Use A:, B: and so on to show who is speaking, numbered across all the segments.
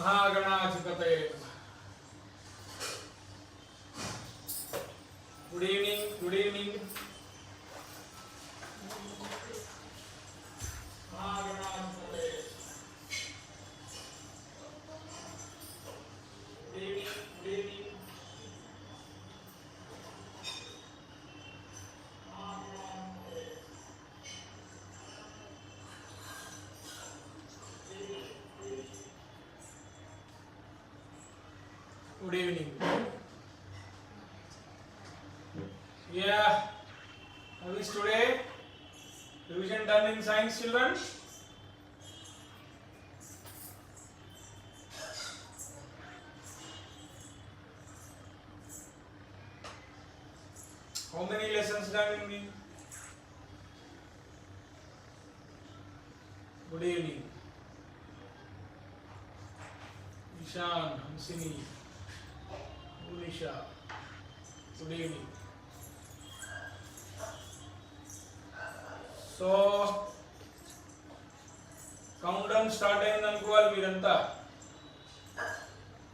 A: महागणाधिपतये good evening महागणाधिपतये good evening Good evening. Yeah, how is today? Revision done in science, children? How many lessons done in me? Good evening. Ishan, Hamsini. Unisha, good evening. So, countdown start అయింది అనుకోవాలి మీరంతా,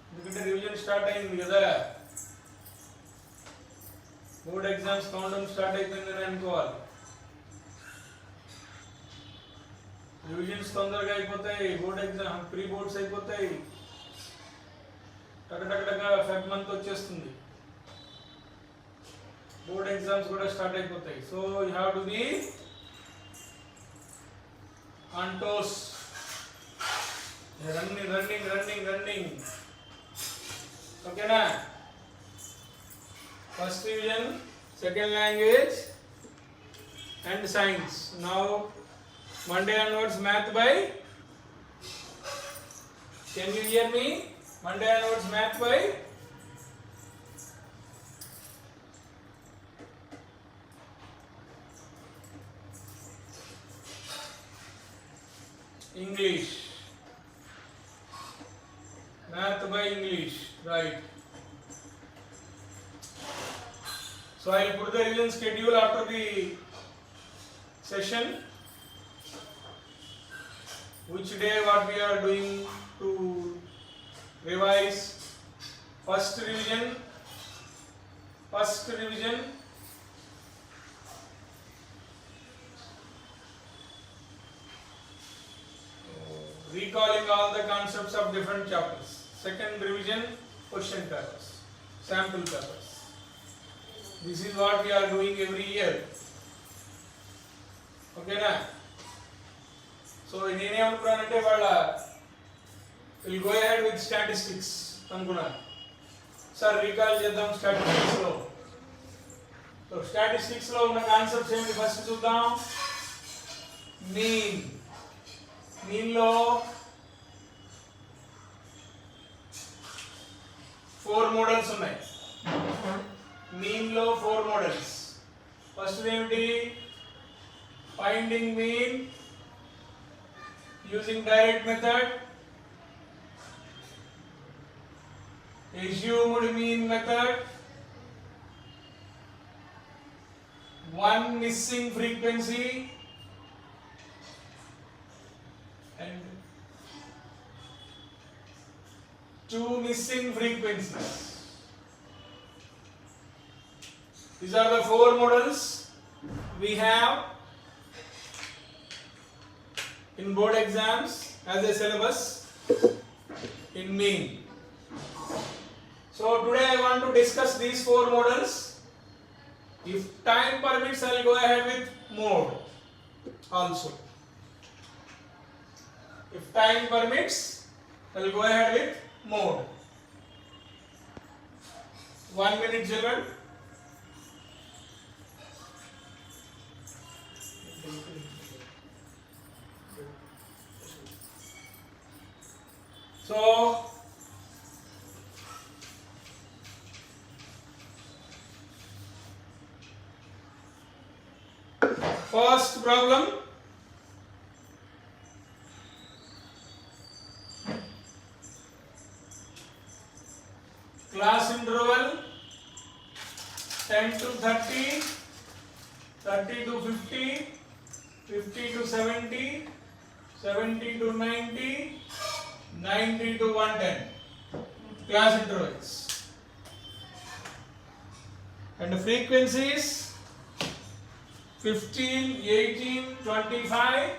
A: ఎందుకంటే revision start అయింది కదా, board exams countdown start అయిపోయిందని అనుకోవాలి. Revisions తొందరగా అయిపోతాయి, బోర్డ్ ఎగ్జామ్ ప్రీ బోర్డ్స్ అయిపోతాయి, టకటకటగా ఫెబ్ మంత్ వచ్చేస్తుంది, బోర్డ్ ఎగ్జామ్స్ కూడా స్టార్ట్ అయిపోతాయి. So you have to be on toes, running. ఓకేనా? First revision, second language and science. Now Monday onwards math by, can you hear me? Monday onwards math by English. Math by English, right? So I will put the revision schedule after the session. Which day what we are doing to revise. First revision, recalling all the concepts of different chapters. Second revision, question papers, sample papers. This is what we are doing every year. Okay na? So నేనే అనుకున్నానంటే వాళ్ళ will go ahead with statistics అనుకున్నాను. Sir recall చేద్దాం statistics లో. So statistics లో ఉన్న concepts ఏమిటి first చూద్దాం. Mean లో 4 మోడల్స్ ఉన్నాయి. మీన్ లో 4 మోడల్స్. ఫస్ట్ ఏమిటి? Finding mean using direct method, assumed mean method, one missing frequency, and 2 missing frequencies. These are the 4 models we have in board exams as a syllabus in mean. So today I want to discuss these 4 models. If time permits, I will go ahead with mode also. If time permits, I will go ahead with mode. 1 minute, children. So first problem, class interval 10 to 30, 30 to 50, 50 to 70, 70 to 90, 90 to 110 class intervals. And the frequencies 15, 18, 25,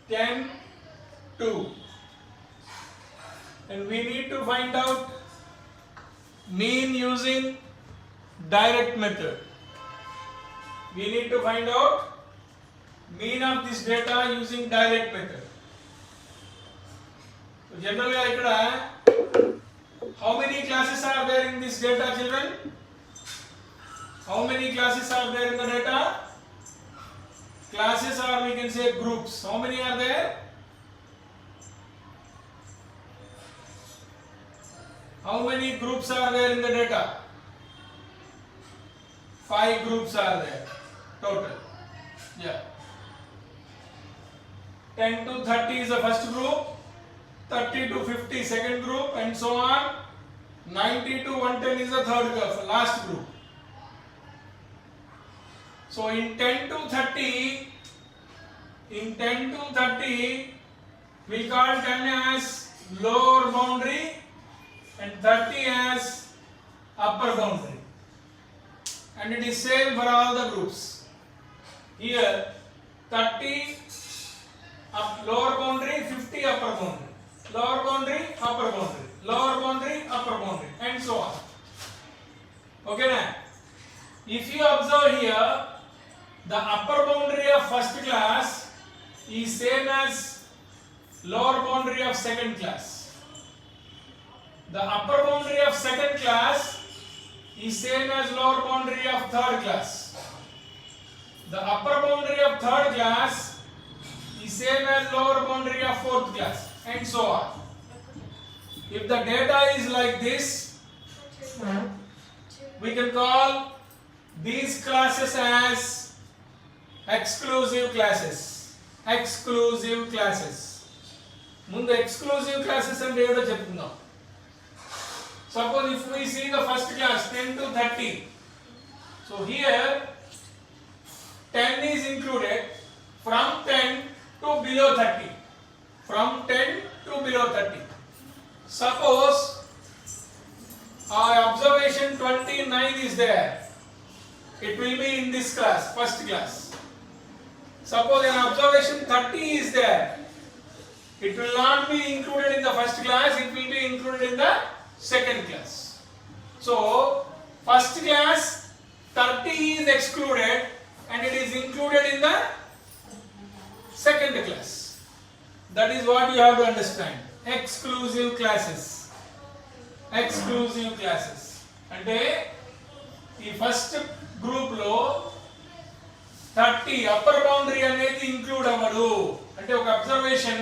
A: 10, 2. And we need to find out mean using direct method. We need to find out mean of this data using direct method. So generally, how many classes are there in this data, children? How many classes are there in the data? Classes, or we can say groups. How many are there? How many groups are there in the data? 5 groups are there total. Yeah. 10 to 30 is the first group, 30 to 50 second group, and so on. 90 to 110 is the third group, last group. So in 10 to 30, we call 10 as lower boundary and 30 as upper boundary. And it is same for all the groups. Here 30 lower boundary, 50 upper boundary. Lower boundary, upper boundary. Lower boundary, upper boundary, and so on. Okay now? If you observe here, the upper boundary of first class is same as lower boundary of second class. The upper boundary of second class is same as lower boundary of third class. The upper boundary of third class is same as lower boundary of fourth class, and so on. If the data is like this, we can call these classes as exclusive classes. Exclusive classes. Mundu exclusive classes and data cheptundam. Suppose if we see the first class 10 to 30. So here 10 is included from 10 to below 30. From 10 to below 30. Suppose our observation 29 is there. It will be in this class, first class. Suppose an observation 30 is there. It will not be included in the first class, it will be included in the second class. So, first class 30 is excluded and it is included in the second class. That is what you have to understand. Exclusive classes. Exclusive classes. Ante ee first group lo 30 upper boundary అనేది include అవ్వదు. అంటే ఒక observation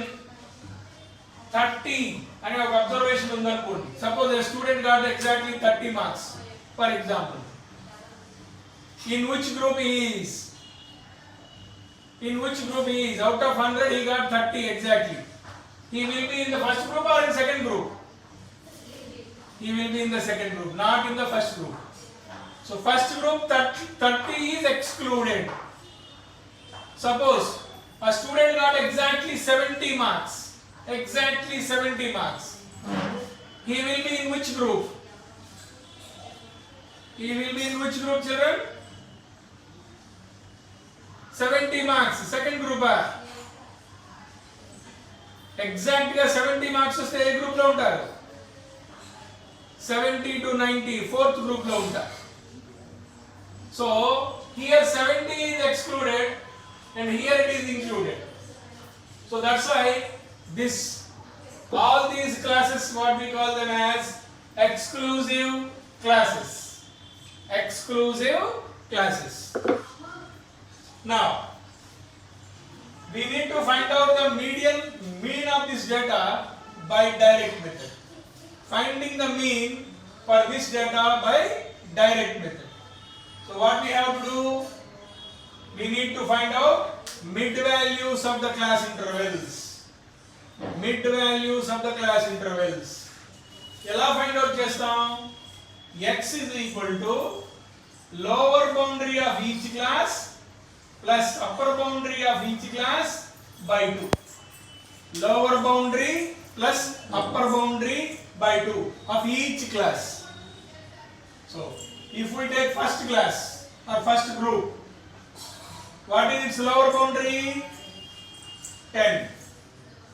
A: 30 అనే ఒక observation ఉందనుకోండి. Suppose a student got exactly 30 marks, for example. In which group he is? In which group he is? Out of 100 he got 30 exactly. He will be in the first group or in second group? He will be in the second group, not in the first group. So first group 30 is excluded. Suppose a student got exactly 70 marks. Exactly 70 marks. He will be in which group? He will be in which group, children? 70 marks. Second group. Exactly 70 marks వస్తే ఏ group లో ఉంటారు? 70 to 90 fourth group లో ఉంటారు. So here 70 is excluded and here it is included. So that's why all these classes, what we call them as exclusive classes. Exclusive classes. Now we need to find out the mean of this data by direct method. Finding the mean for this data by direct method. So what we have to do? We need to find out mid values of the class intervals. Mid values of the class intervals. ఎలా find out చేస్తాం? X is equal to lower boundary of each class plus upper boundary of each class by 2. Lower boundary plus upper boundary by 2 of each class. So, if we take first class or first group, what is its lower boundary? 10.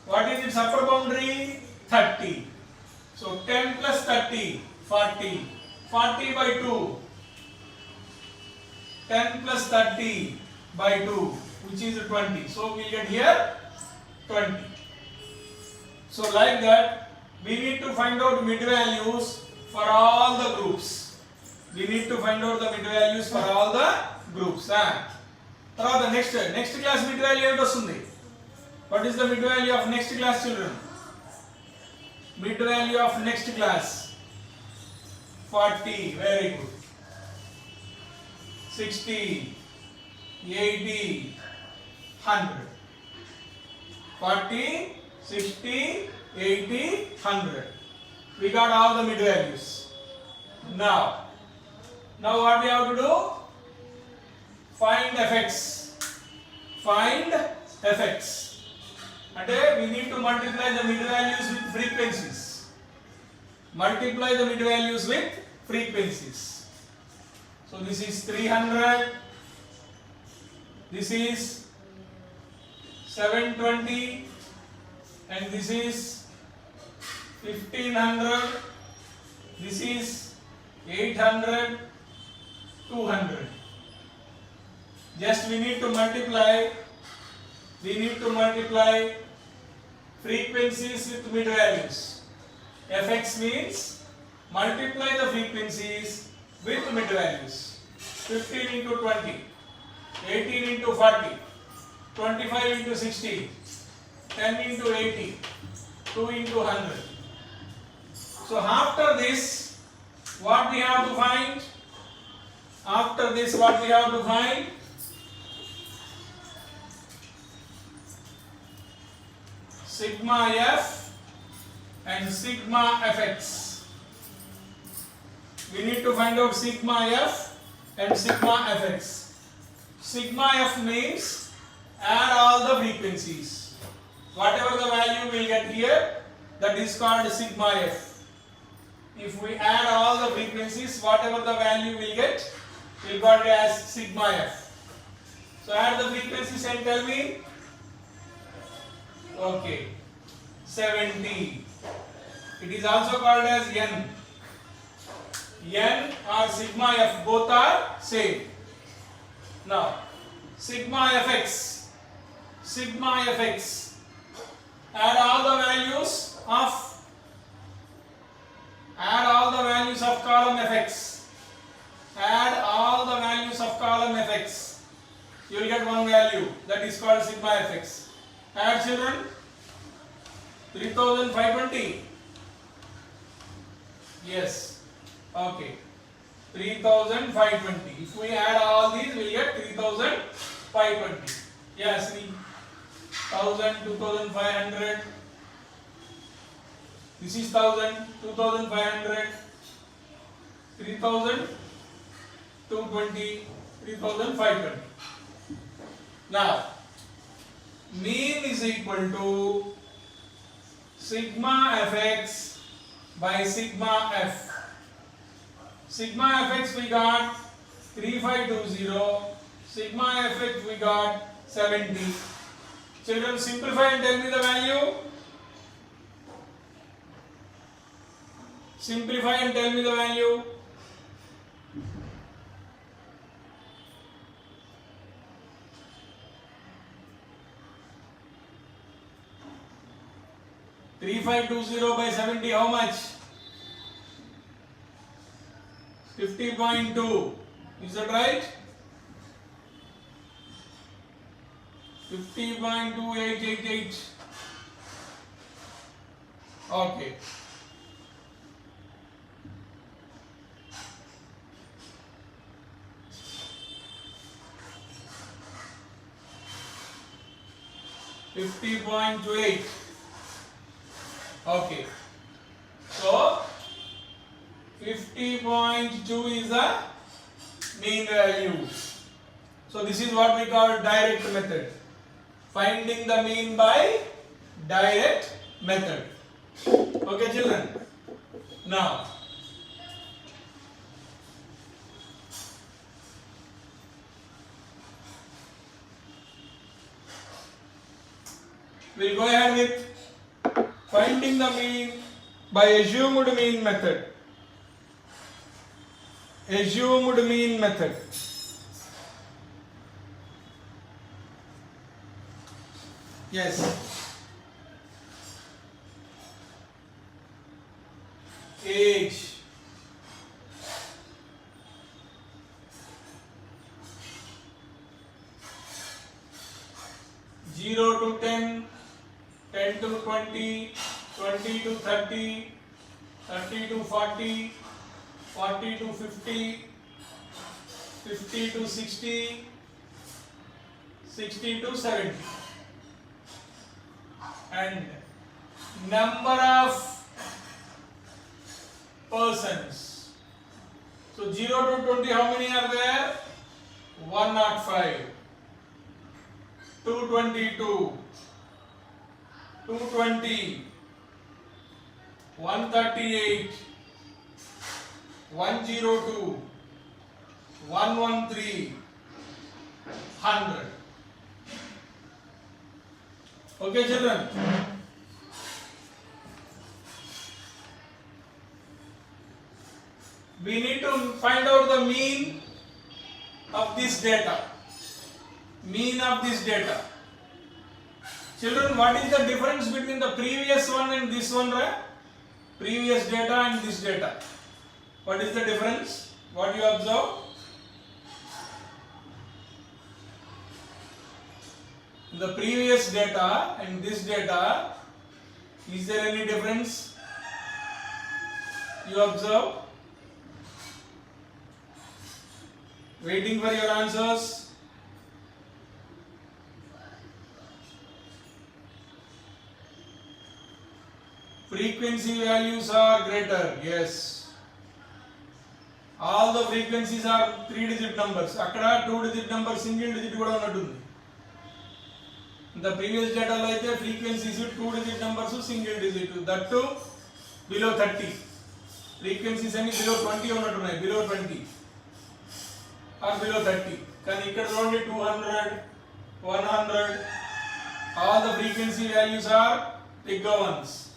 A: What is its upper boundary? 30. So, 10 plus 30, 40. 40 by 2. 10 plus 30 by 2, which is 20. So, we get here 20. So, like that, we need to find out mid values for all the groups. We need to find out the mid values for all the groups. Now, the next class mid value is what is the mid value of next class, children? Mid value of next class 40, very good. 60, 80, 100. 40, 60, 80, 100. We got all the mid values. Now what we have to do? Find fx. Find fx. And we need to multiply the mid values with frequencies. Multiply the mid values with frequencies. So this is 300. This is 720. And this is 1500. This is 800. 200. Just we need to multiply frequencies with mid values. Fx means multiply the frequencies with mid values. 15 into 20, 18 into 40, 25 into 60, 10 into 80, 2 into 100. So after this, what we have to find? After this, what we have to find? Sigma f and sigma fx. We need to find out sigma f and sigma fx. Sigma f means add all the frequencies. Whatever the value we will get here, that is called sigma f. If we add all the frequencies, whatever the value we will get, we will got it as sigma f. So add the frequencies and tell me. Okay, 70. It is also called as n. N or sigma f, both are same. Now, sigma fx. Sigma fx. Add all the values of column fx. Add all the values of column fx. You will get one value, that is called sigma fx. Add, children. 3520. Yes. Okay. 3520. If we add all these, we will get 3520. Yes, 1000, 2500. This is 1000, 2500, 3000, 220, 3520. Now, mean is equal to sigma fx by sigma f. Sigma fx we got 3520, sigma fx we got 70. Children, simplify and tell me the value. Simplify and tell me the value. Three five two zero by 70, how much? 50.2. Is that right? 50.2888. Okay. $50.28. Okay. So 50.2 is the mean value. So So this is what we call direct method. Finding the mean by direct method. Okay, children. Now, we'll go ahead with finding the mean by assumed mean method. Assumed mean method. Yes. Age. Zero to 10, 10 to 20, 20 to 30, 30 to 40, 40 to 50, 50 to 60, 60 to 70. And number of persons. So 0 to 20, how many are there? 105, 222, 220, 138, 102, 113, 100. Okay, children. We need to find out the mean of this data. Mean of this data. Children, what is the difference between the previous one and this one, right? Previous data and this data. What is the difference? What you observe? The previous data and this data, is there any difference you observe? Waiting for your answers. Frequency values are greater. Yes. All the frequencies are 3-digit numbers. Akkada 2-digit number, single digit kuda unnattundi. The previous data lo aithe frequencies 2-digit numbers, single digit. That too below 30. Frequencies any below 20 unnattunayi. Below 20. Or below 30. Can ikkada only 200, 100. All the frequency values are bigger ones.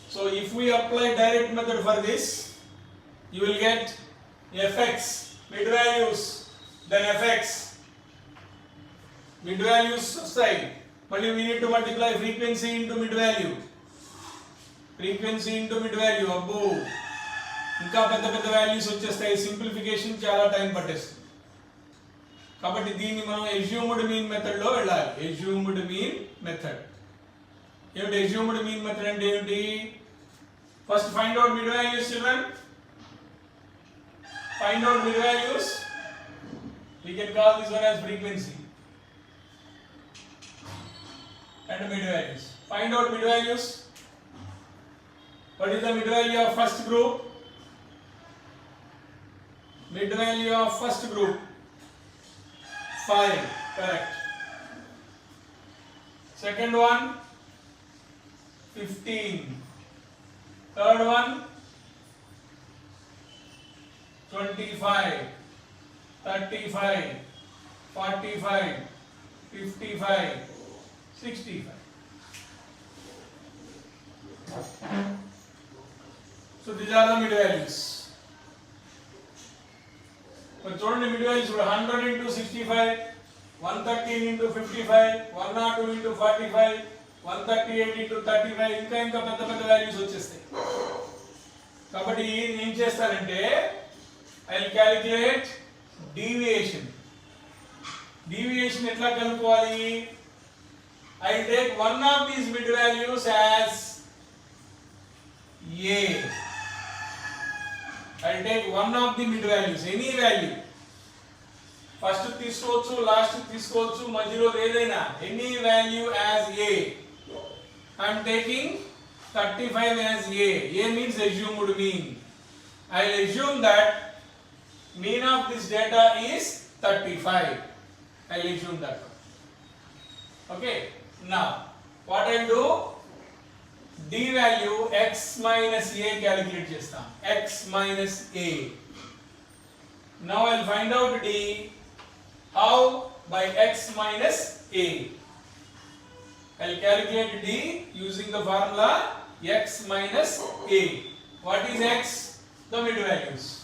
A: So if we apply direct method for this, you will get fx, mid values, then fx. Mid values side. But we need to multiply frequency into mid value. Frequency into mid value. Abbo. ఇంకా పెద్ద పెద్ద values వచ్చేస్తాయి. Simplification చాలా time పట్టేస్తుంది. కాబట్టి దీన్ని మనం assumed mean method లో వెళ్ళాలి. Assumed mean method. ఏమిటి అస్యూమ్డ్ మీన్ మెథడ్ అంటే ఏమిటి? First find out mid values children. Find out mid values. We can call this one as frequency and mid values. Find out mid values. What is the mid value of first group? Mid value of first group 5. Correct. Second one 15. Third one 25, 35, 45, 55, 65. So these are the mid values. But చూడండి mid values 100 into 65, 113 into 55, 102 into 45, 138 into 35, ఇంకా పెద్ద పెద్ద values వచ్చేస్తాయి. కాబట్టి నేను ఏం చేస్తానంటే I'll calculate deviation. Deviation ఎట్లా కనుక్కోవాలి? I'll take one of these mid values as A. I'll take one of the mid values, any value. First తీసుకోవచ్చు, లాస్ట్ తీసుకోవచ్చు, మధ్యలో ఏదైనా, any value as A. I'm taking 35 as A. A means assumed mean. I'll assume that mean of this data is 35. I'll assume that one. Okay. Now, what I'll do? D value x minus a calculate chestam. X minus a. Now I'll find out D. How? By x minus a. I'll calculate D using the formula x minus a. What is x? The mid values.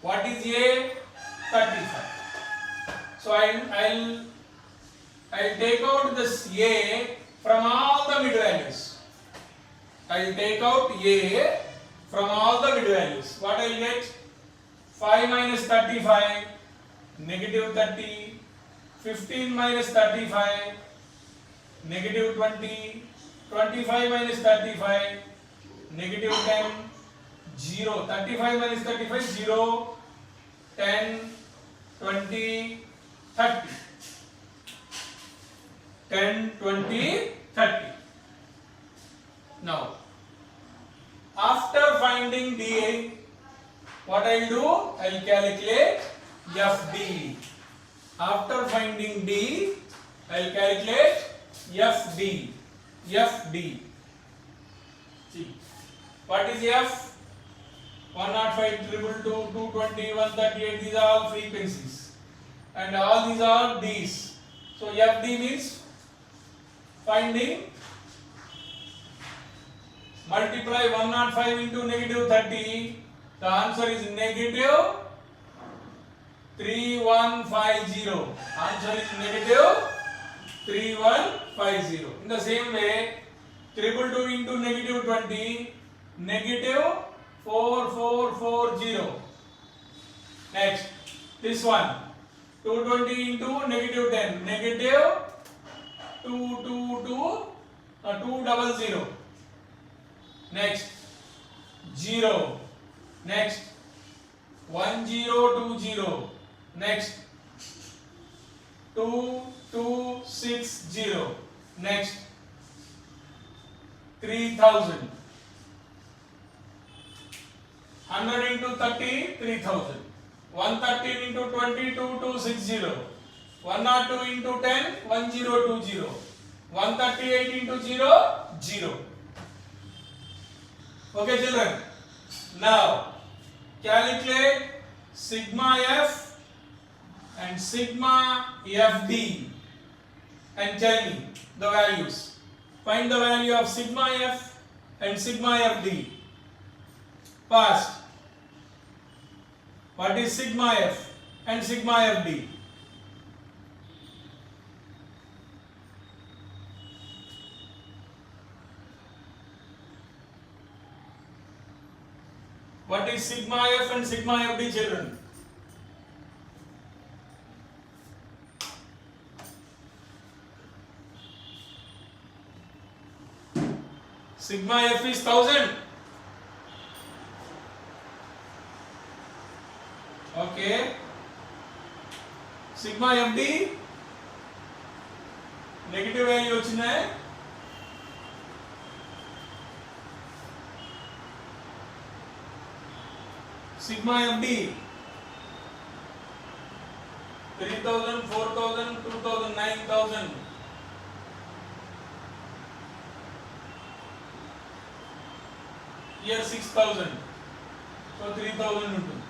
A: What is a? 35. So I'll take out this a from all the mid values. I'll take out a from all the mid values. What I'll get? 5 minus 35, negative 30. 15 minus 35, negative 20. 25 minus 35, negative 10. 0. 35 minus 35, 0. 10, 20, 30. 10, 20, 30. Now, after finding DA, what I'll do? I'll calculate FD. After finding D, I'll calculate FD. FD. See, what is F? 105, 222, 220, 138, these are all frequencies. And all these are Ds. So FD means finding, multiply 105 into negative 30. The answer is negative 3150. Answer is negative 3150. In the same way, 222 into negative 20, negative 4440. Next, this one, 220 into negative 10, negative 200. Next, 0. Next, 1020. Next, 2260. Next, 3000. 100 into 30, 3000. 113 into 20, 2260. 102 into 10, 1020. 138 into 0, 0. Okay, children. Now, calculate sigma f and sigma fd and tell me the values. Find the value of sigma f and sigma fd. First, what is sigma f and sigma fd? What is sigma f and sigma fd, children? Sigma f is 1000. Okay. Sigma fd negative value వచ్చినాయి. Sigma FD 3000, 4000, 2000, 9000. Here 6000. So 3000 ఉంటుంది.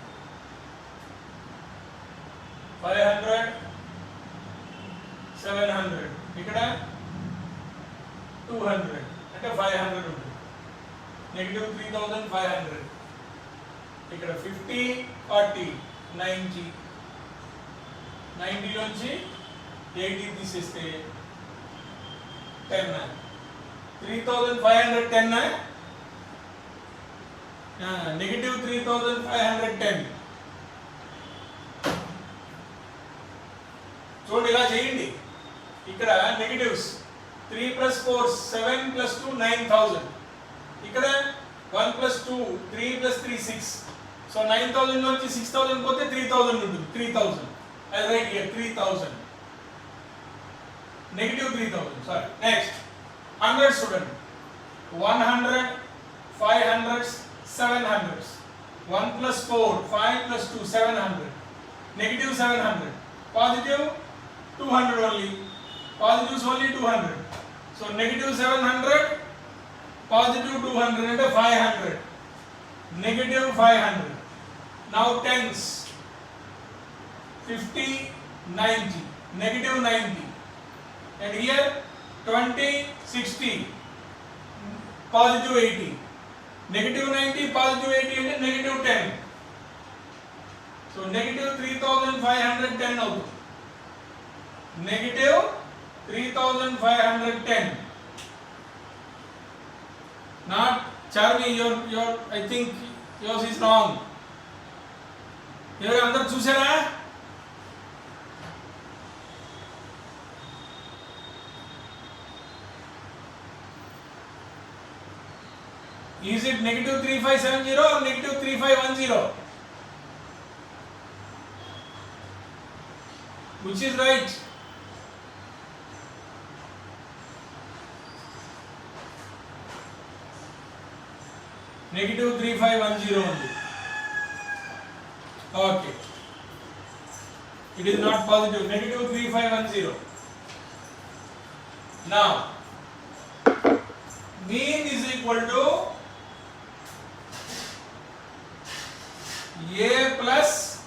A: 500, 700. ఇక్కడ 200 అంటే 500 ఉంటుంది. Negative 3500. ఇక్కడ 50, 40, 90. 90 నుంచి 80 తీసేస్తే 10. 3510 negative 3510. చూడండి, ఇలా చేయండి. ఇక్కడ నెగటివ్స్ 3 + 4 7 + 2 9000. ఇక్కడ 1 + 2 3 + 3 6. సో 9000 నుంచి 6000 పోతే 3000 ఉంటుంది. 3000. I write here 3000. Negative 3000. Sorry. Next, 100 student. 100, 500, 700. 1 + 4 5 + 2 700. negative 700. Positive 200 only. Positives only 200. So negative 700, positive 200 and 500. Negative 500. Now tens. 50, 90. Negative 90. And here 20, 60. Positive 80. Negative 90, positive 80 and negative 10. So negative 3510 out. Negative 3510. Not Charmi, your I think yours is wrong. Here under chusara. Is it negative 3570 or negative 3510? Which is right? Negative 3510 only. Okay. It is not positive. Negative 3510. Now, mean is equal to A plus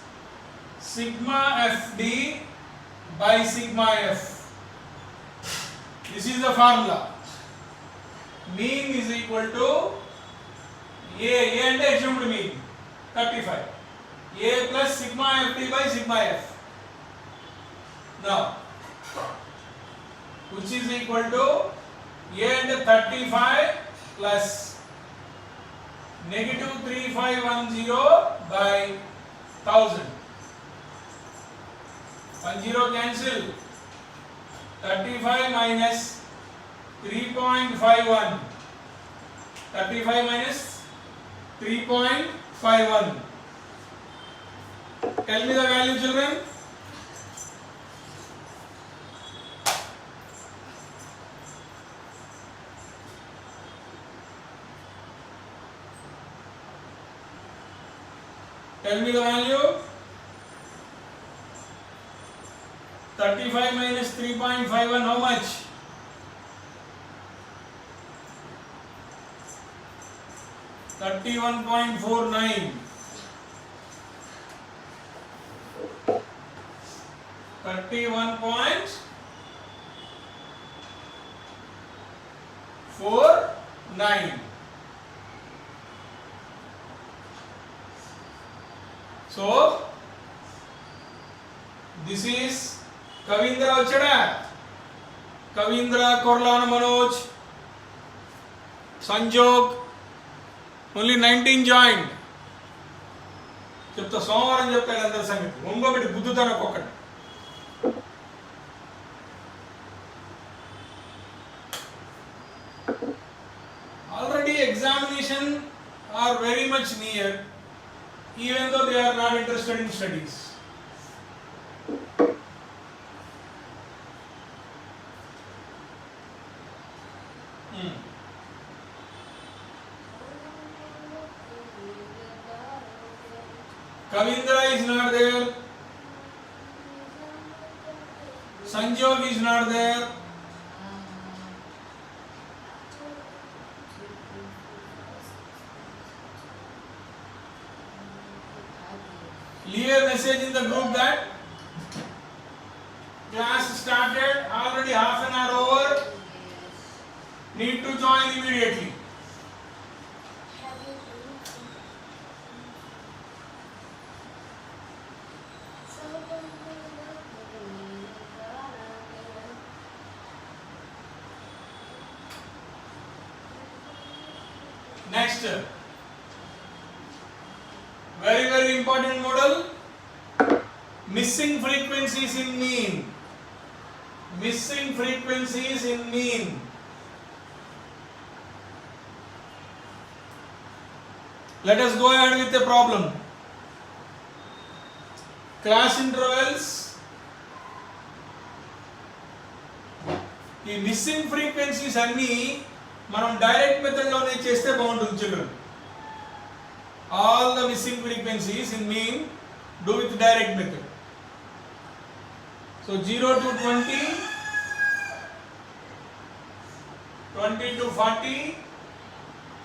A: sigma FD by sigma F. This is the formula. Mean is equal to A and assumed mean 35. A plus sigma FD by sigma F. Now, which is equal to A and 35 plus negative 3510 by 1000. 10 cancel. 35 minus 3.51. 35 minus 3.51. Tell me the value, children. Tell me the value. 35 minus 3.51, how much? $31.49. 31.49. So this is Kavindra Ochada, Kavindra Korlana Manoj, Sanjog, only 19 joined. చెప్తా సోమవారం చెప్తాడు అందరి సంగతి ఇంకొకటి బుద్ధుతాను ఒక్కొక్కటి. Already examination are very much near, even though they are not interested in studies. Kavindra is not there. Sanjog is not there. Leave a message in the group that class started, already half an hour over. Need to join immediately. Next, very important model, missing frequencies in mean. Missing frequencies in mean. Let us go ahead with the problem. Class intervals. ఈ missing frequencies అన్నీ మనం direct method లోనే చేస్తే బాగుంటుంది children. All the missing frequencies in mean do with direct method. So 0 to 20, 20 to 40,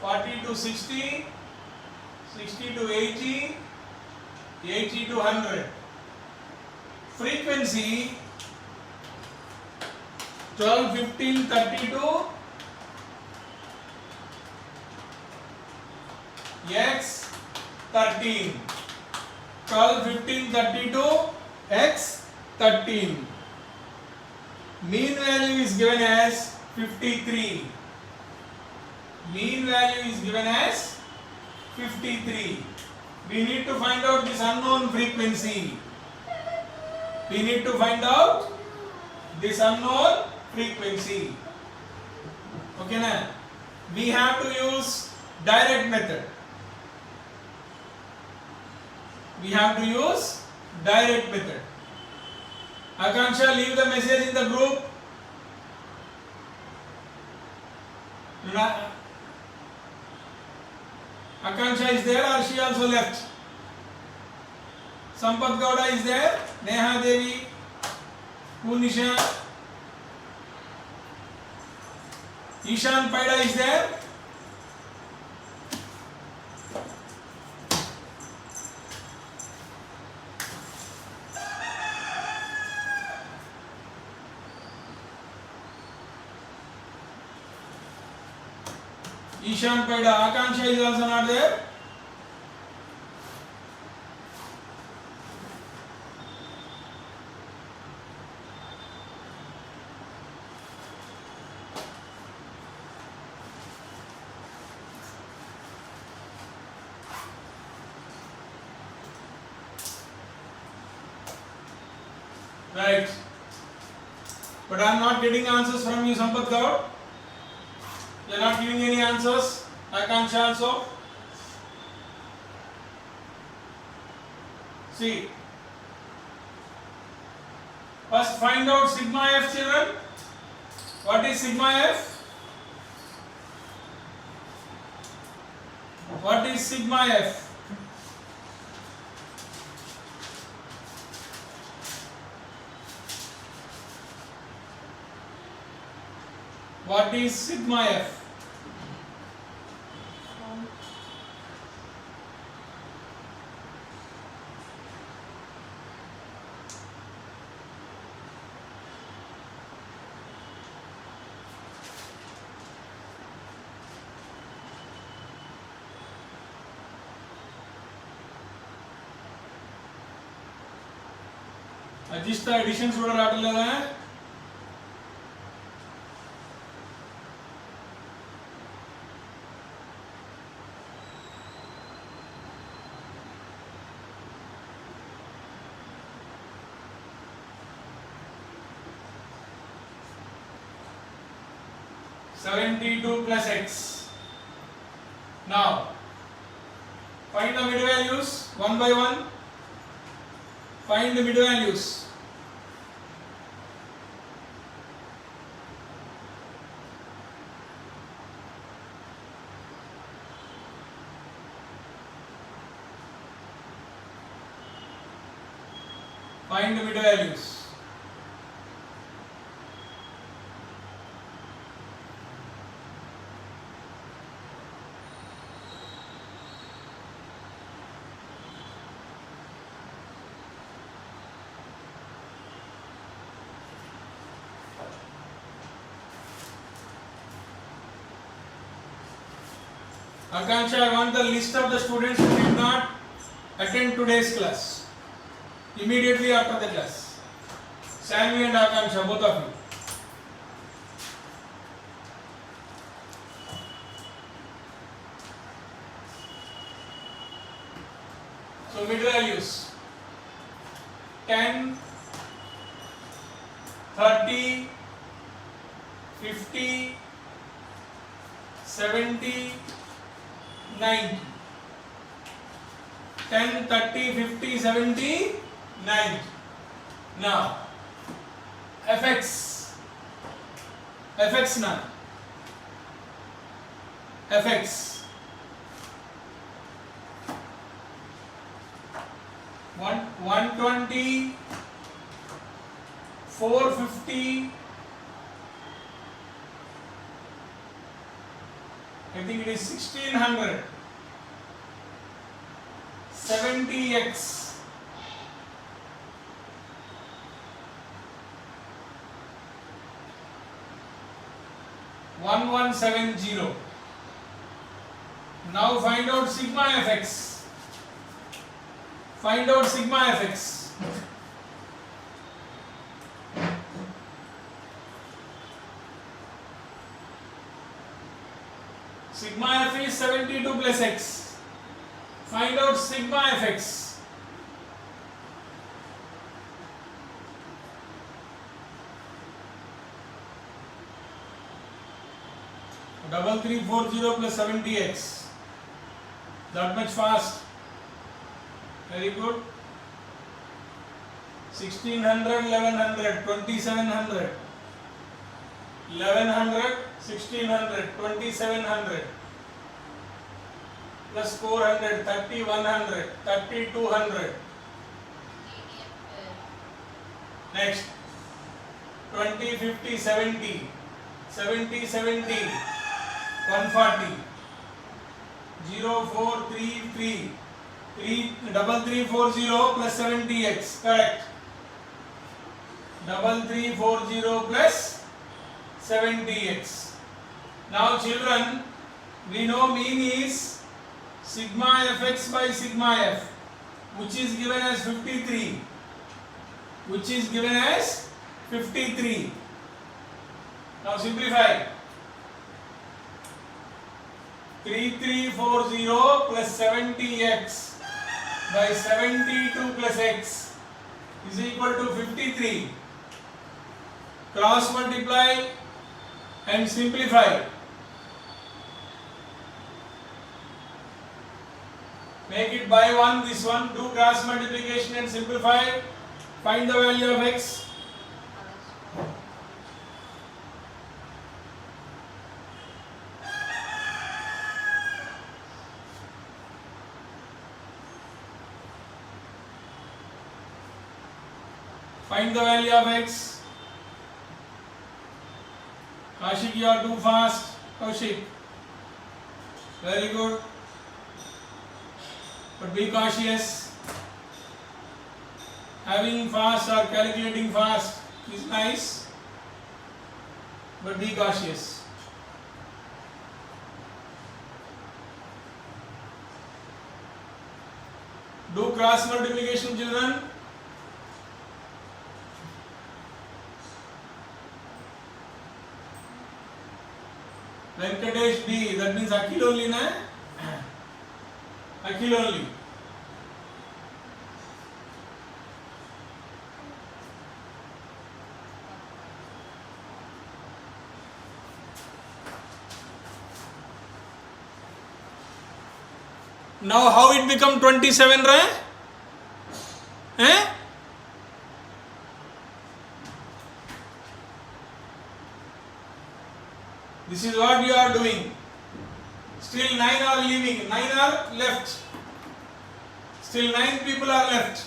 A: 40 to 60, 60 to 80, 80 to 100. Frequency 12, 15, 32 x 13. 12, 15, 32 x 13. Mean value is given as 53. Mean value is given as 53. We need to find out this unknown frequency. We need to find out this unknown frequency. Okay, na? We have to use direct method. We have to use direct method. Akansha, leave the message in the group. Akansha is there or she also left? Sampath Gowda is there? Neha Devi, Punisha, Ishan Paida is there? Ishan Paida, Akansha is also not there. Right. But I am not getting answers from you, Sampath Gaur. You are not giving any answers. Akansha also. See. First find out sigma f, children. What is sigma f? What is sigma f? What is sigma f? Ajishta additions కూడా రావట్లేదా? $72 plus x. Now find the mid values one by one. Find the mid values. Find the mid values. Akansha, I want the list of the students who did not attend today's class. Immediately after the class. Sammy and Akansha, both of you. So mid values 10, 30, 50, 70, 90. 10, 30, 50, 70, 90. Now fx now. fx 120, 450, I think it is 1600, 70x, 1170. Now find out sigma fx. Find out sigma fx. Sigma f is 72 plus x. Find out sigma fx. Double 340 plus 70x. That much fast. Very good. 1600, 1100, 2700. 1100, 1600, 2700 plus 400, 3100, 3200. Next, 20, 50, 70, 70, 70, 140, 0, 4, 3, 3, 33340 plus 70x. Correct. 3340 plus 70x. Now children, we know mean is sigma fx by sigma f, which is given as 53. Which is given as 53. Now simplify. 3340 plus 70x by 72 plus x is equal to 53. Cross multiply and simplify. Make it by 1, this one. Do cross multiplication and simplify. Find the value of x. Find the value of x. Kaushik, you are too fast. Kaushik. Very good. But be cautious. Having fast or calculating fast is nice, but be cautious. Do cross multiplication, children. Venkatesh B, that means Akhil only, na? Akhil only. Now how it become 27, right? Eh? This is what you are doing. Still 9 are leaving, 9 are left. Still 9 people are left.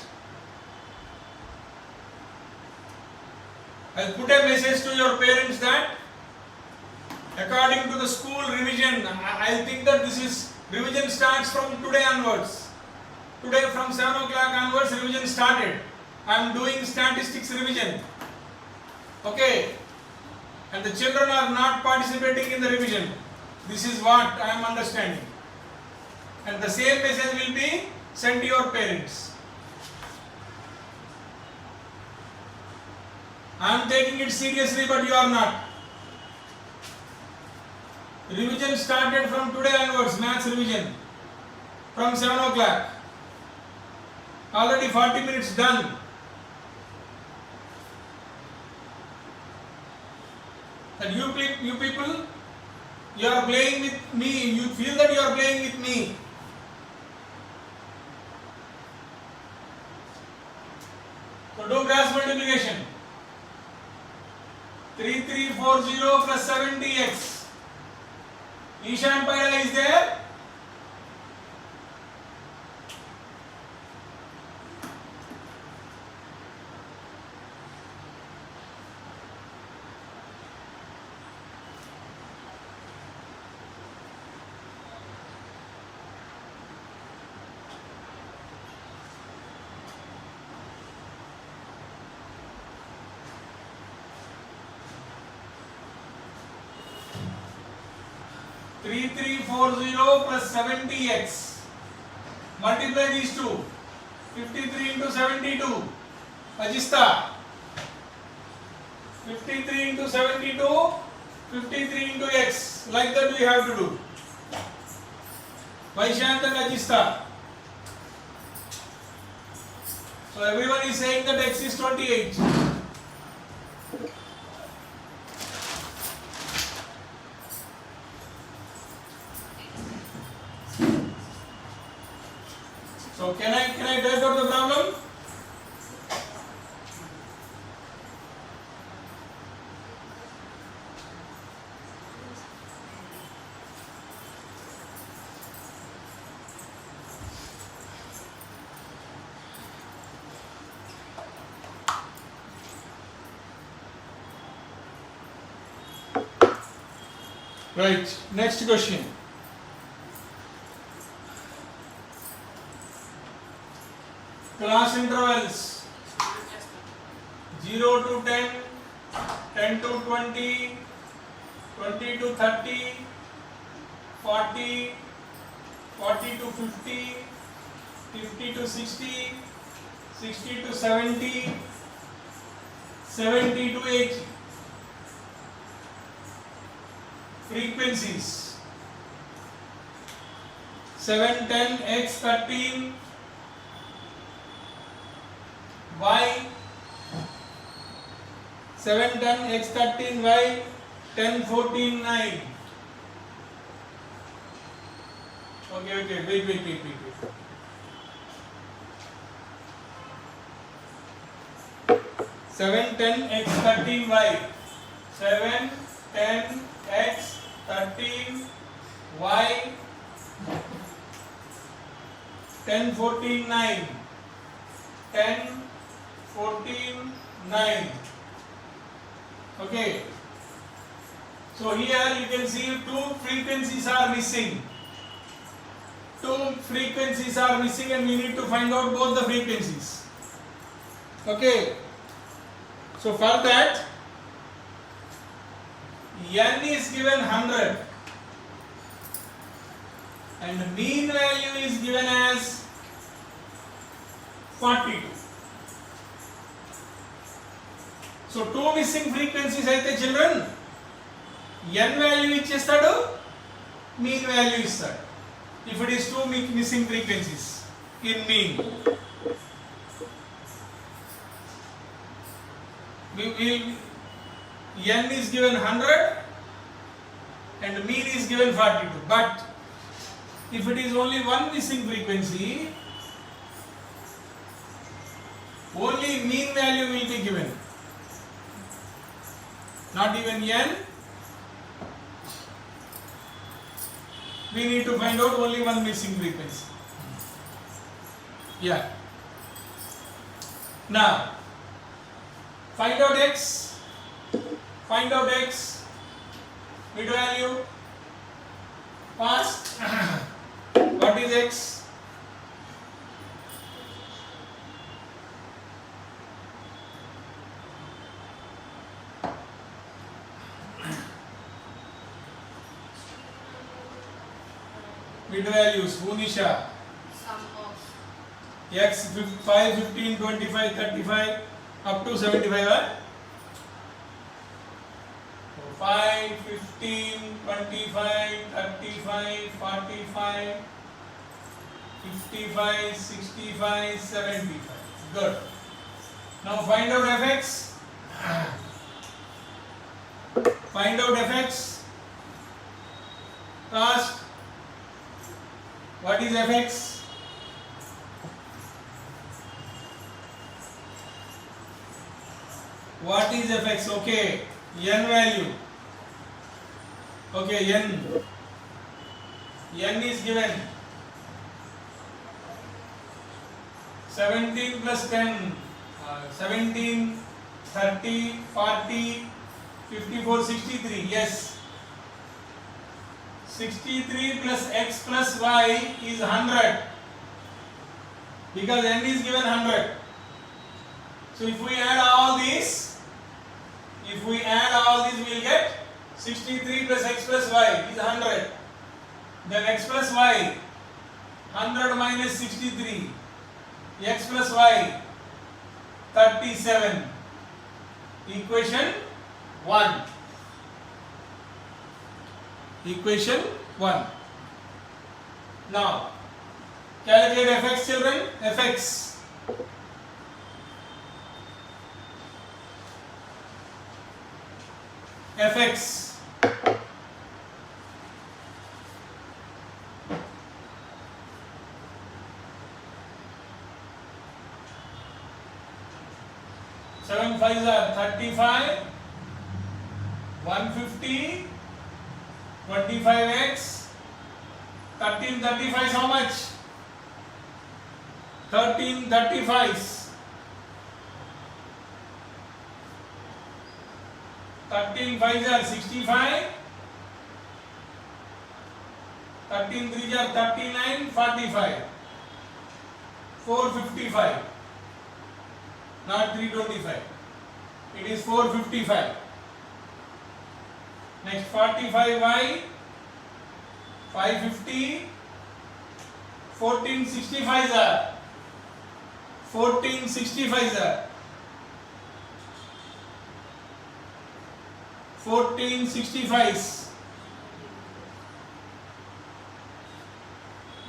A: I'll put a message to your parents that according to the school revision, I think that this is revision starts from today onwards. Today from 7 o'clock onwards revision started. I am doing statistics revision. Okay. And the children are not participating in the revision. This is what I am understanding. And the same message will be sent to your parents. I am taking it seriously, but you are not. Revision started from today onwards, maths revision. From 7 o'clock. Already 40 minutes done. And you people, you are playing with me. You feel that you are playing with me. So do cross multiplication. 3340 plus 70x. Ishan Paida is there. 3340 plus 70x. Multiply these two. 53 into 72. Ajista. 53 into 72. 53 into x. Like that we have to do. Vaishant and Ajista. So everyone is saying that x is 28. So can I type out the problem? Right, next question. Class intervals 0 to 10, 10 to 20, 20 to 30, 40, 40 to 50, 50 to 60, 60 to 70, 70 to 80. Frequencies 7, 10, x 13, y 7, 10, x 13, y 10, 14, 9. Okay, wait. 7, 10, x 13, y 7, 10, x 13, y 10, 14, 9. 10, 14, 9. Okay. So here you can see two frequencies are missing. Two frequencies are missing and we need to find out both the frequencies. Okay. So for that, n is given 100 and mean value is given as 42. So two missing frequencies aithe children n value ichestadu, mean value istadu. If it is two missing frequencies in mean, n is given 100 and mean is given 42. But if it is only one missing frequency, only mean value will be given, not even n. We need to find out only one missing frequency. Yeah. Now, find out x. Find out x. Mid value. Past. What is x? Mid values. Unisha.
B: Sum of
A: X 5, 15, 25, 35 up to 75. Huh? 5, 15, 25, 35, 45, 55, 65, 75. Good. Now find out fx. Find out fx. First, what is fx? What is fx? Okay, n value. Okay, n is given 17 plus 10, 17, 30, 40, 54, 63. Yes. 63 plus x plus y is 100 because n is given 100. So if we add all these, we will get 63 plus x plus y is 100. Then x plus y, 100 minus 63, x plus y, 37. Equation 1. Equation 1. Now, calculate fx, children. Fx. Fx. Seven fives are 35, 150, 25x, 1335 how much? 1335. 13 fives are 65, 13 threes are 39, 45, 455. Not 325. It is 455. Next 45y, 550, 1465 are 1465 are 1465.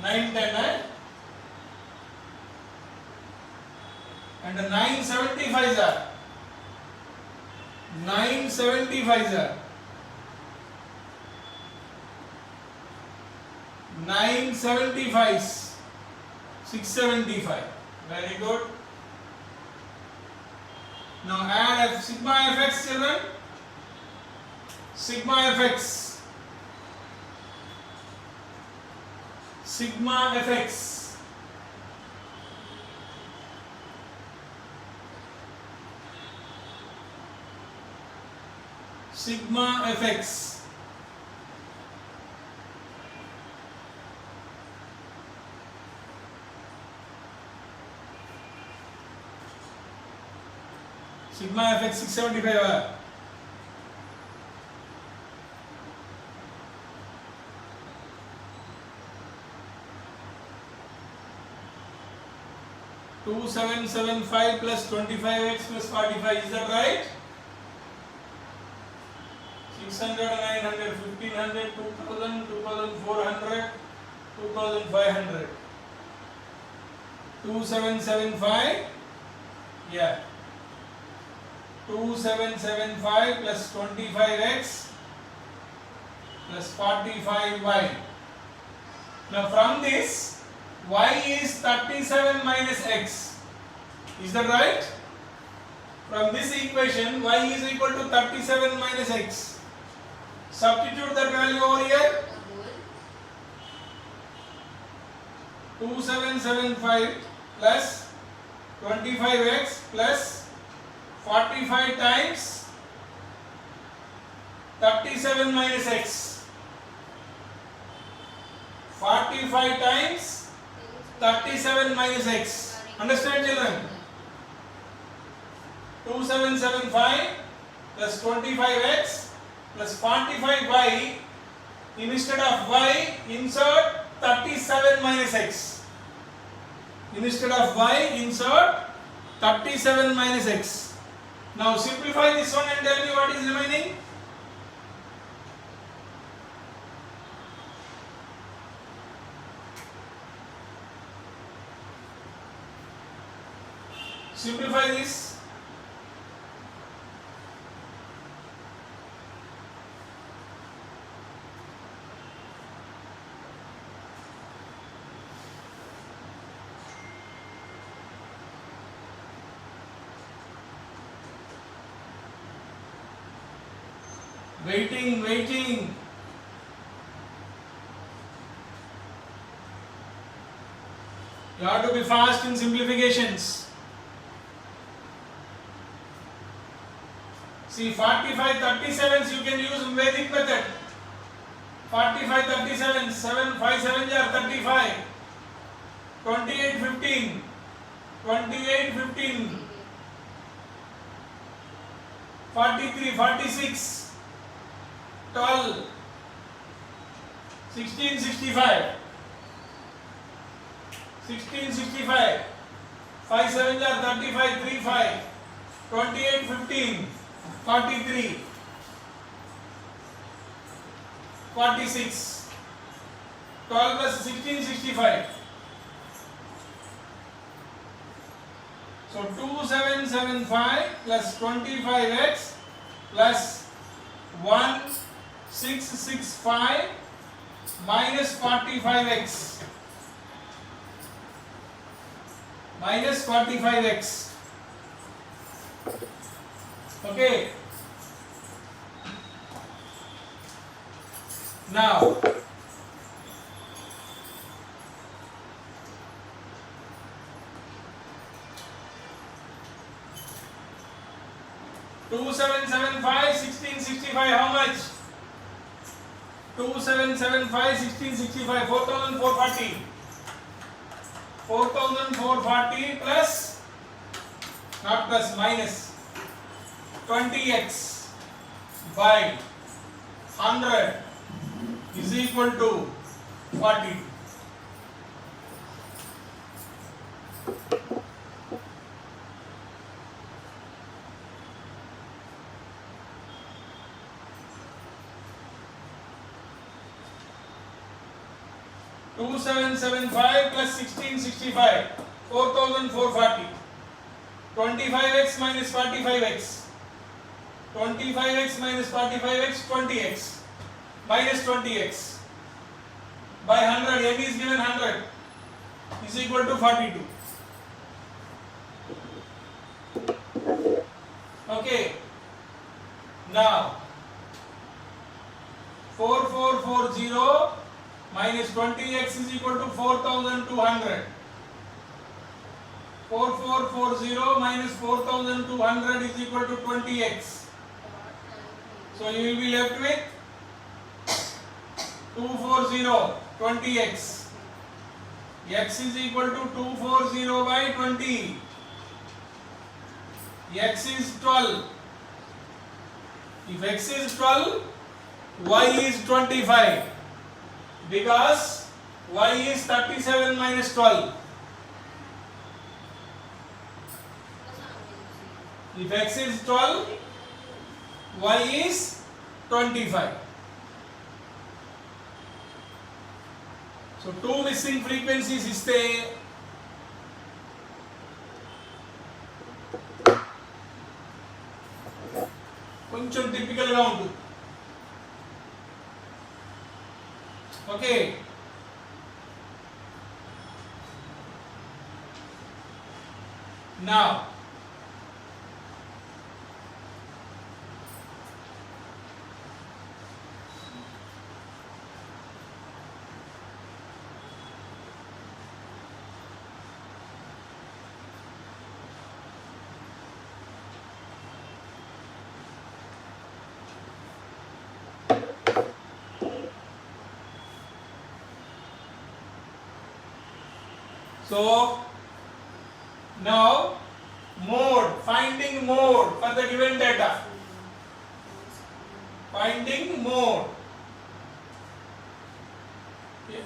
A: 9 10 and 975 are 975 are 975 675. Very good. Now add sigma fx, children. Sigma fx. Sigma fx. Sigma fx. Sigma fx 675. 2775 plus 25x plus 45. Is that right? 600, 900, 1500, 2000, 2400, 2500. 2775. Yeah. 2775 plus 25x plus 45y. Now from this, y is 37 minus x. Is that right? From this equation, y is equal to 37 minus x. Substitute that value over here. 2775 plus 25x plus 45 times 37 minus x. 45 times 37 minus x. Understand, children? 2775 plus 25x plus 45y. Instead of y, insert 37 minus x. Instead of y, insert 37 minus x. Now simplify this one and tell me what is remaining. Simplify this. Waiting. You have to be fast in simplifications. See, 45 37s you can use Vedic method. 45 37, 7 5 7 are 35. 28 15. 28 15. 43 46. 12, 1665. 1665. 5 7 are 35, 3 5. 28 15. 43. 46. 12 plus 1665. So 2775 plus 25x plus 1665 minus 45x. Minus 45x. Okay. Now 2775 1665 how much? 2775 1665 4440. 4440 plus, not plus, minus 20x by 100 is equal to 40. Two seven seven five plus 1665 4440. 25x minus 45x. 25x minus 45x 20x minus 20x by 100. M is given 100 is equal to 42. Okay. Now 4440 minus 20x is equal to 4200. 4440 minus 4200 is equal to 20x. So you will be left with 240 20x. X is equal to 240 by 20. X is 12. If x is 12, y is 25. Because y is 37 minus 12. If x is 12, y is 25. So two missing frequencies iste కొంచెం typical గా ఉంటుంది. Okay. Now now mode, finding mode for the given data. Finding mode. Yeah.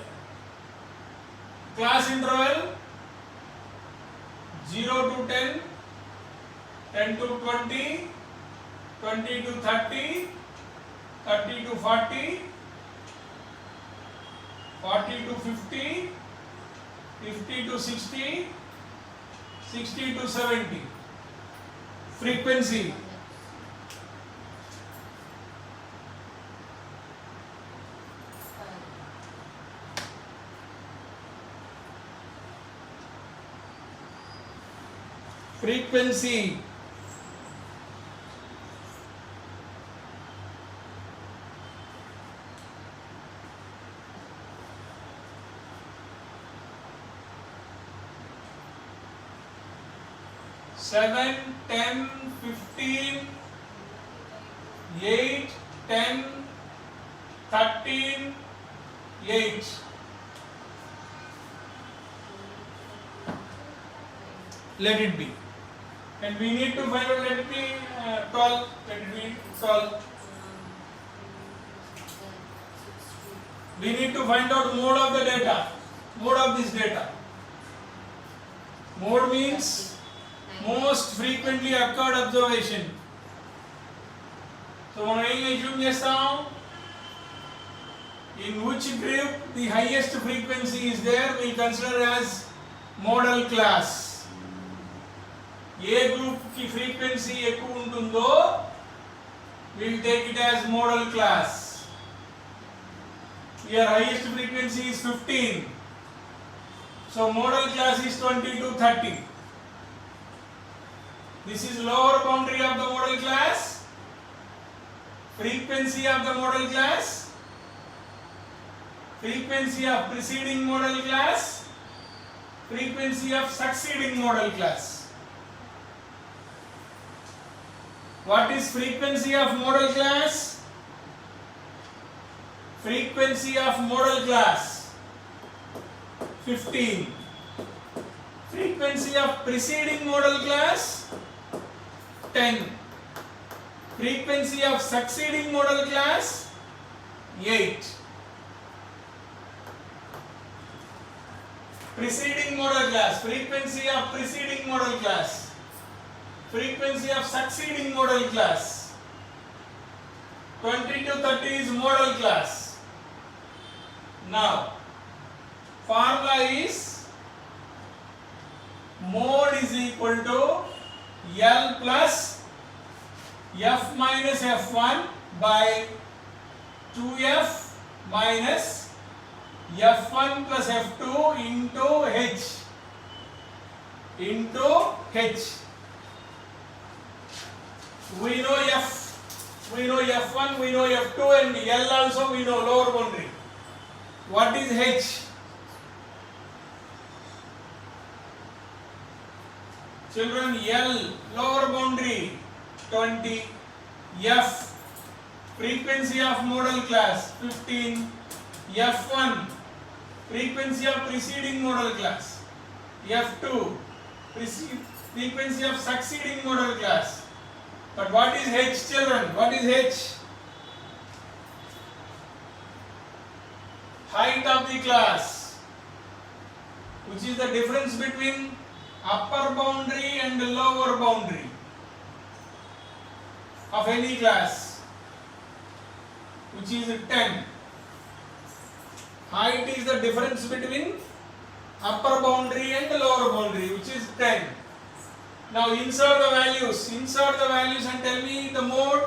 A: Class interval 0 to 10, 10 to 20, 20 to 30, 30 to 40, 40 to 50, 50 to 60, 60 to 70. Frequency. Frequency. Seven, 10, 15, 8, 10, 13, 8. Let it be. And we need to find out, let it be 12. Let it be 12. we need to find out mode of the data, mode of this data. Mode means most frequently occurred observation. So మనం ఏం assume చేస్తాం? In which group the highest frequency is there, we consider as model class. A group కి frequency ఎక్కువ ఉంటుందో we will take it as model class. Here highest frequency is 15. So model class is 20 to 30. This is lower boundary of the model class. Frequency of the model class. Frequency of preceding model class. Frequency of succeeding model class. What is frequency of model class? Frequency of model class 15. Frequency of preceding model class 10. Frequency of succeeding model class 8. Preceding model class, frequency of preceding model class, frequency of succeeding model class. 20 to 30 is model class. Now, formula is mode is equal to L plus F minus F1 by 2F minus F1 plus F2 into H. We know F, we know F1, we know F2, and L also we know, lower boundary. What is H? Children, L lower boundary 20, F frequency of model class 15, F1 frequency of preceding model class, F2 frequency of succeeding model class. But what is H, children? What is H? Height of the class, which is the difference between upper boundary and the lower boundary of any class, which is 10. Height is the difference between upper boundary and the lower boundary, which is 10. Now insert the values and tell me the mode.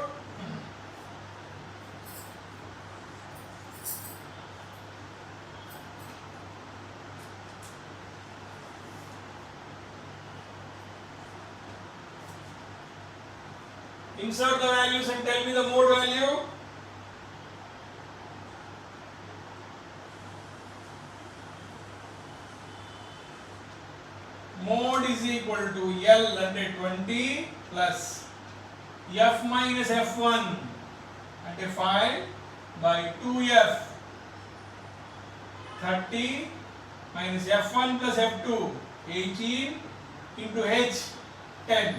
A: Insert the values and tell me the mode value. Mode is equal to L under 20 plus F minus F1 under 5 by 2F 30 minus F1 plus F2 18 into H 10.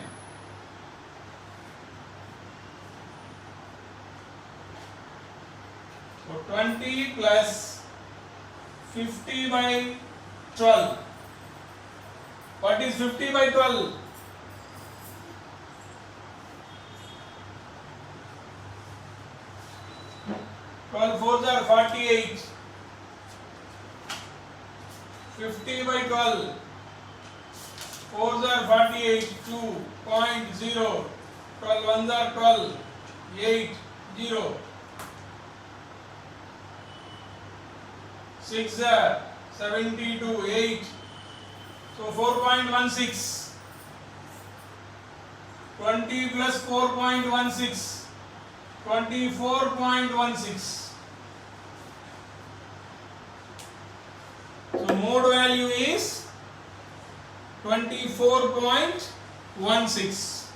A: So 20 plus 50 by 12. What is 50 by 12? 12 fours are 48. 50 by 12. Fours are 48. 2.0. 12 ones are 12. 8. 0. 6 are 72. 8. So 4.16. 20 plus 4.16. 24.16. So mode value is 24.16.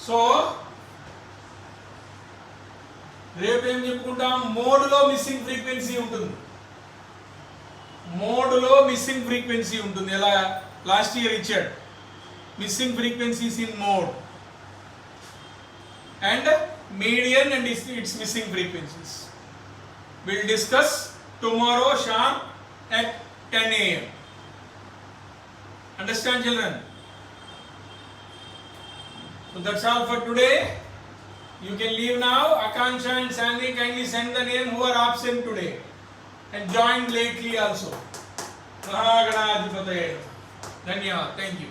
A: So రేపు ఏం చెప్పుకుంటాం, మోడ్లో missing frequency ఉంటుంది. మోడ్లో missing frequency ఉంటుంది. ఎలా last year ఇచ్చాడు missing frequencies in mode. and median and its missing frequencies. We'll discuss tomorrow sharp at 10 a.m. Understand, children? So that's all for today. You can leave now. Akansha and Sandy, kindly send the name who are absent today and joined lately also. Mahaganaadhipataye. Dhanyavad. Thank you.